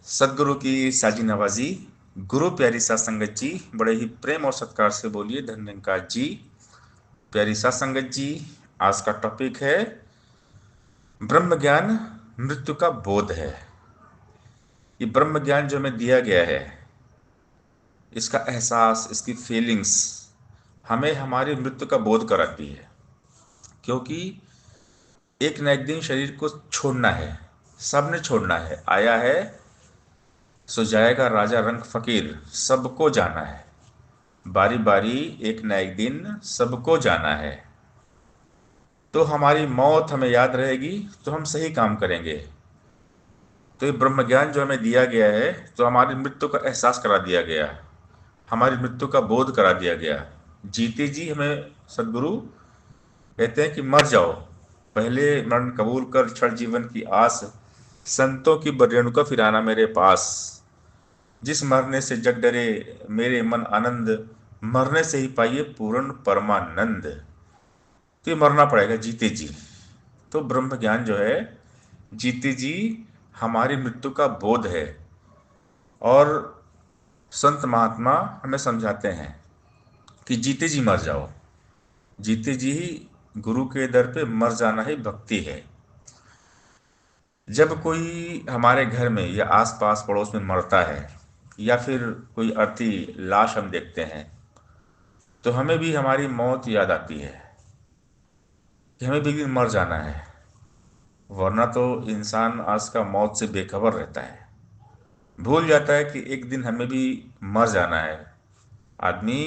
सदगुरु की साजी नवाजी। गुरु प्यारी सात संगत जी, बड़े ही प्रेम और सत्कार से बोलिए धन निरंकार जी। प्यारी सात संगत जी, आज का टॉपिक है ब्रह्म ज्ञान मृत्यु का बोध है। ये ब्रह्म ज्ञान जो हमें दिया गया है, इसका एहसास, इसकी फीलिंग्स हमें हमारी मृत्यु का बोध कराती है। क्योंकि एक न एक दिन शरीर को छोड़ना है, सबने छोड़ना है। आया है सो जाएगा राजा रंग फकीर, सबको जाना है। बारी बारी एक न एक दिन सबको जाना है। तो हमारी मौत हमें याद रहेगी तो हम सही काम करेंगे। तो ये ब्रह्म ज्ञान जो हमें दिया गया है, तो हमारी मृत्यु का एहसास करा दिया गया, हमारी मृत्यु का बोध करा दिया गया। जीते जी हमें सदगुरु कहते हैं कि मर जाओ, पहले मरण कबूल कर, क्षण जीवन की आस, संतों की बरेणुका फिर आना मेरे पास। जिस मरने से जग डरे मेरे मन आनंद, मरने से ही पाइए पूर्ण परमानंद। तो ये मरना पड़ेगा जीते जी। तो ब्रह्म ज्ञान जो है, जीते जी हमारी मृत्यु का बोध है। और संत महात्मा हमें समझाते हैं कि जीते जी मर जाओ, जीते जी ही गुरु के दर पे मर जाना ही भक्ति है। जब कोई हमारे घर में या आस-पास पड़ोस में मरता है, या फिर कोई अर्थी लाश हम देखते हैं, तो हमें भी हमारी मौत याद आती है कि हमें भी एक दिन मर जाना है। वरना तो इंसान आज का मौत से बेखबर रहता है, भूल जाता है कि एक दिन हमें भी मर जाना है। आदमी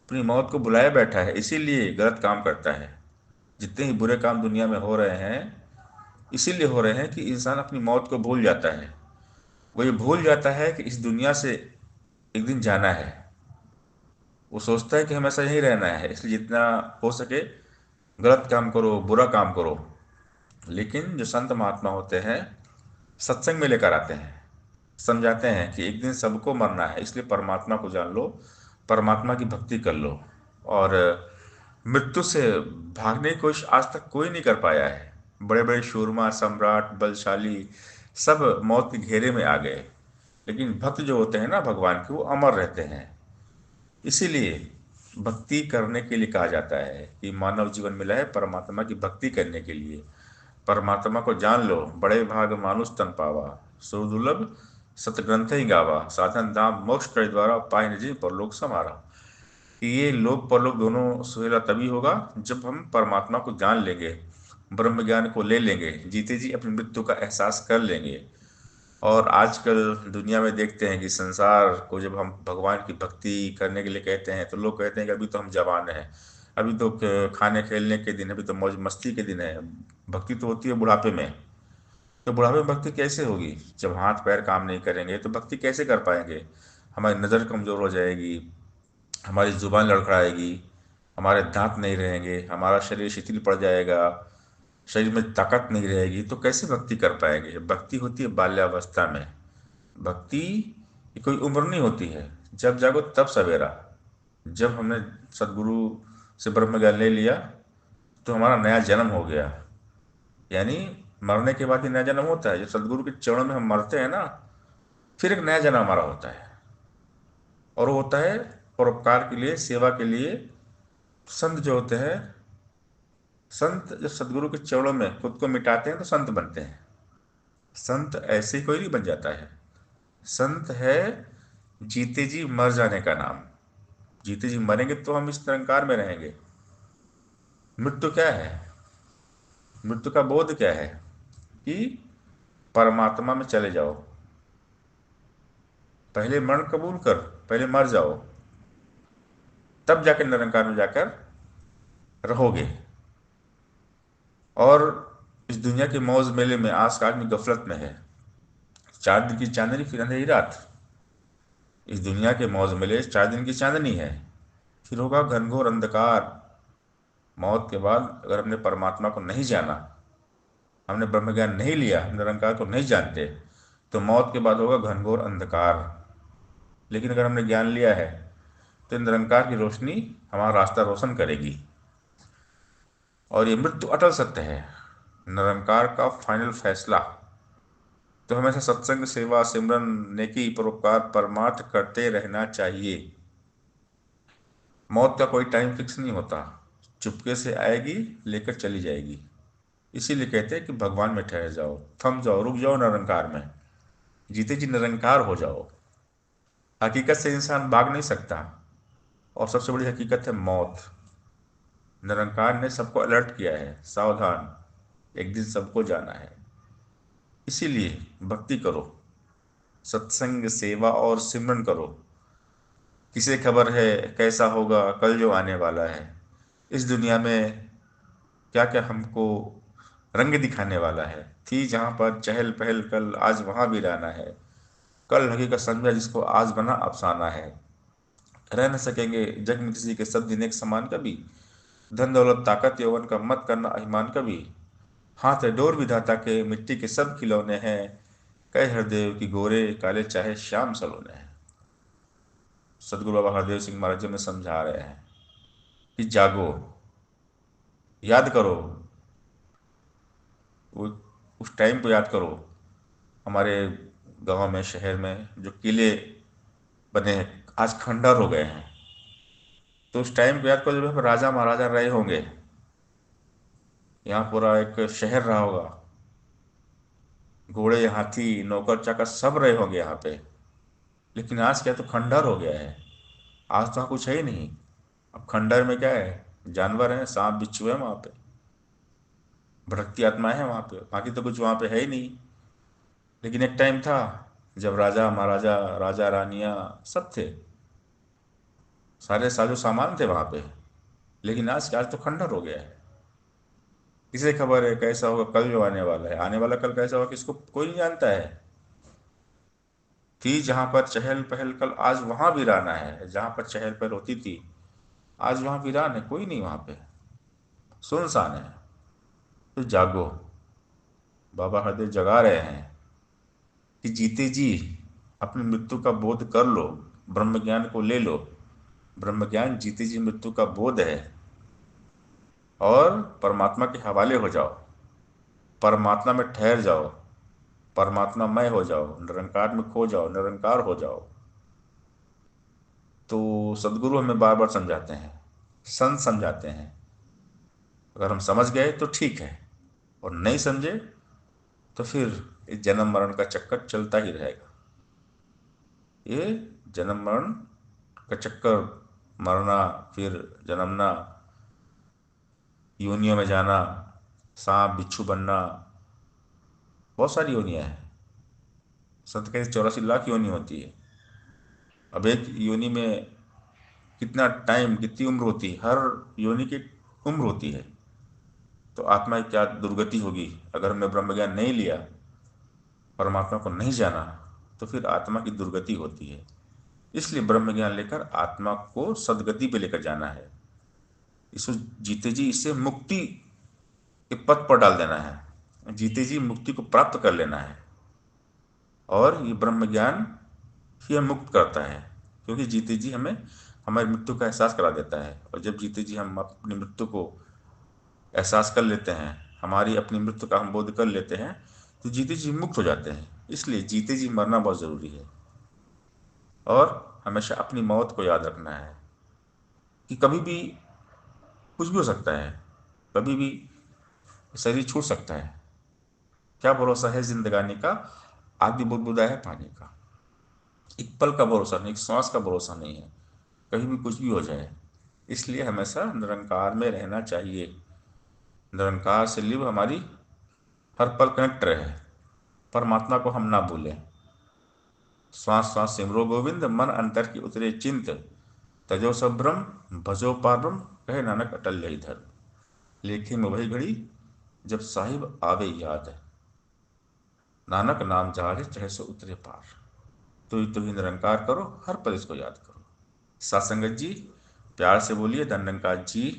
अपनी मौत को बुलाए बैठा है, इसीलिए गलत काम करता है। जितने ही बुरे काम दुनिया में हो रहे हैं, इसीलिए हो रहे हैं कि इंसान अपनी मौत को भूल जाता है। वो ये भूल जाता है कि इस दुनिया से एक दिन जाना है। वो सोचता है कि हमेशा यहीं रहना है, इसलिए जितना हो सके गलत काम करो, बुरा काम करो। लेकिन जो संत महात्मा होते हैं, सत्संग में लेकर आते हैं, समझाते हैं कि एक दिन सबको मरना है, इसलिए परमात्मा को जान लो, परमात्मा की भक्ति कर लो। और मृत्यु से भागने की कोशिश आज तक कोई नहीं कर पाया है। बड़े बड़े शूरमा, सम्राट, बलशाली सब मौत के घेरे में आ गए। लेकिन भक्त जो होते हैं ना भगवान के, वो अमर रहते हैं। इसीलिए भक्ति करने के लिए कहा जाता है कि मानव जीवन मिला है परमात्मा की भक्ति करने के लिए। परमात्मा को जान लो, बड़े भाग मानुष तन पावा, सुदुर्लभ सतग्रंथ ही गावा, साधन धाम मोक्ष कर द्वारा पाए निधि परलोक समारा। कि ये लोक परलोक दोनों सुहेला तभी होगा जब हम परमात्मा को जान लेंगे, ब्रह्म ज्ञान को ले लेंगे, जीते जी अपनी मृत्यु का एहसास कर लेंगे। और आजकल दुनिया में देखते हैं कि संसार को जब हम भगवान की भक्ति करने के लिए कहते हैं, तो लोग कहते हैं कि अभी तो हम जवान हैं, अभी तो खाने खेलने के दिन, अभी तो मौज मस्ती के दिन है। भक्ति तो होती है बुढ़ापे में। तो बुढ़ापे में भक्ति कैसे होगी? जब हाथ पैर काम नहीं करेंगे तो भक्ति कैसे कर पाएंगे? हमारी नज़र कमज़ोर हो जाएगी, हमारी जुबान लड़खड़ाएगी, हमारे दांत नहीं रहेंगे, हमारा शरीर शिथिल पड़ जाएगा, शरीर में ताकत नहीं रहेगी, तो कैसे भक्ति कर पाएंगे? भक्ति होती है बाल्यावस्था में। भक्ति की कोई उम्र नहीं होती है। जब जागो तब सवेरा। जब हमने सदगुरु से ब्रह्म ज्ञान ले लिया, तो हमारा नया जन्म हो गया। यानी मरने के बाद ही नया जन्म होता है। जब सदगुरु के चरणों में हम मरते हैं ना, फिर एक नया जन्म हमारा होता है। और वो होता है परोपकार के लिए, सेवा के लिए। संत जो होते हैं, संत जब सदगुरु के चरणों में खुद को मिटाते हैं तो संत बनते हैं। संत ऐसे ही कोई नहीं बन जाता है। संत है जीते जी मर जाने का नाम। जीते जी मरेंगे तो हम इस निरंकार में रहेंगे। मृत्यु क्या है? मृत्यु का बोध क्या है? कि परमात्मा में चले जाओ, पहले मरण कबूल कर, पहले मर जाओ, तब जाकर निरंकार में जाकर रहोगे। और इस दुनिया के मौज मेले में आज का आदमी गफलत में है। 4 दिन की चांदनी फिर अंधेरी रात। इस दुनिया के मौज मेले 4 दिन की चांदनी है, फिर होगा घनघोर अंधकार। मौत के बाद अगर हमने परमात्मा को नहीं जाना, हमने ब्रह्म ज्ञान नहीं लिया, हम निरंकार को नहीं जानते, तो मौत के बाद होगा घनघोर अंधकार। लेकिन अगर हमने ज्ञान लिया है, तो निरंकार की रोशनी हमारा रास्ता रोशन करेगी। और ये मृत्यु अटल सत्य है, निरंकार का फाइनल फैसला। तो हमेशा सत्संग, सेवा, सिमरन, नेकी, परोपकार, परमार्थ करते रहना चाहिए। मौत का कोई टाइम फिक्स नहीं होता, चुपके से आएगी, लेकर चली जाएगी। इसीलिए कहते हैं कि भगवान में ठहर जाओ, थम जाओ, रुक जाओ निरंकार में। जीते जी निरंकार हो जाओ। हकीकत से इंसान भाग नहीं सकता, और सबसे बड़ी हकीकत है मौत। निरंकार ने सबको अलर्ट किया है, सावधान, एक दिन सबको जाना है। इसीलिए भक्ति करो, सत्संग, सेवा और सिमरन करो। किसे खबर है कैसा होगा कल जो आने वाला है। इस दुनिया में क्या क्या हमको रंग दिखाने वाला है। थी जहां पर चहल पहल कल, आज वहां भी रहना है। कल लगे का समझा जिसको आज बना अफसाना है। रह न सकेंगे जग में किसी के सब दिन एक समान कभी। धन दौलत ताकत यौवन का मत करना अभिमान कभी। हाथ है डोर विधाता के, मिट्टी के सब खिलौने हैं। कई हरदेव की गोरे काले चाहे श्याम सलोने हैं। सदगुरु बाबा हरदेव सिंह महाराज जी में समझा रहे हैं कि जागो, याद करो, वो उस टाइम को याद करो। हमारे गांव में, शहर में जो किले बने हैं आज खंडर हो गए हैं। तो उस टाइम को याद करो जब यहाँ पर राजा महाराजा रहे होंगे। यहाँ पूरा एक शहर रहा होगा, घोड़े हाथी नौकर चाकर सब रहे होंगे यहाँ पे। लेकिन आज क्या, तो खंडर हो गया है। आज तो वहाँ कुछ है ही नहीं। अब खंडर में क्या है, जानवर हैं, सांप बिच्छू है वहाँ पे, भटकती आत्माएं हैं वहाँ पे, बाकी तो कुछ वहाँ पे है ही नहीं। लेकिन एक टाइम था जब राजा महाराजा, राजा रानियां सब थे, सारे साजो सामान थे वहाँ पे। लेकिन आज क्या, आज तो खंडर हो गया है। किसे खबर है कैसा होगा कल जो आने वाला है। आने वाला कल कैसा होगा किसको कोई नहीं जानता है। थी जहां पर चहल पहल कल, आज वहां वीराना है। जहां पर चहल पहल होती थी आज वहां वीरान है, कोई नहीं वहां पे, सुनसान है। तो जागो, बाबा हरदेव जगा रहे हैं कि जीते जी अपनी मृत्यु का बोध कर लो, ब्रह्म ज्ञान को ले लो। ब्रह्म ज्ञान जीते जी मृत्यु का बोध है। और परमात्मा के हवाले हो जाओ, परमात्मा में ठहर जाओ, परमात्मा मय हो जाओ, निरंकार में खो जाओ, निरंकार हो जाओ। तो सदगुरु हमें बार बार समझाते हैं, संत समझाते हैं। अगर हम समझ गए तो ठीक है, और नहीं समझे तो फिर इस जन्म मरण का चक्कर चलता ही रहेगा। ये जन्म मरण का चक्कर, मरना, फिर जन्मना, योनियों में जाना, सांप बिच्छू बनना, बहुत सारी योनियां हैं। संत कहते 84 लाख योनि होती है। अब एक योनि में कितना टाइम, कितनी उम्र होती है, हर योनि की उम्र होती है। तो आत्मा की क्या दुर्गति होगी अगर हमने ब्रह्म ज्ञान नहीं लिया, परमात्मा को नहीं जाना, तो फिर आत्मा की दुर्गति होती है। इसलिए ब्रह्म ज्ञान लेकर आत्मा को सदगति पे लेकर जाना है। इसको जीते जी इससे मुक्ति के पथ पर डाल देना है, जीते जी मुक्ति को प्राप्त कर लेना है। और ये ब्रह्म ज्ञान ही हमें मुक्त करता है, क्योंकि जीते जी हमें हमारी मृत्यु का एहसास करा देता है। और जब जीते जी हम अपनी मृत्यु को एहसास कर लेते हैं, हमारी अपनी मृत्यु का हम बोध कर लेते हैं, तो जीते जी मुक्त हो जाते हैं। इसलिए जीते जी मरना बहुत ज़रूरी है। और हमेशा अपनी मौत को याद रखना है कि कभी भी कुछ भी हो सकता है, कभी भी शरीर छूट सकता है। क्या भरोसा है जिंदगानी का, आदि बुदबुदा है पानी का। एक पल का भरोसा नहीं, एक सांस का भरोसा नहीं है, कहीं भी कुछ भी हो जाए। इसलिए हमेशा निरंकार में रहना चाहिए। निरंकार से लिव हमारी हर पल कनेक्ट रहे, परमात्मा को हम ना भूलें। श्वास श्वास सिमरो गोविंद, मन अंतर की उतरे चिंत। तजो सब ब्रह्म भजो पार ब्रह्म, कहे नानक अटल यही धर्म। लेखे में वही घड़ी जब साहिब आवे याद, नानक नाम जहारे चहे सो उतरे पार। तो ही निरंकार करो, हर पल इसको याद करो। सात संगत जी, प्यार से बोलिए धन निरंकार जी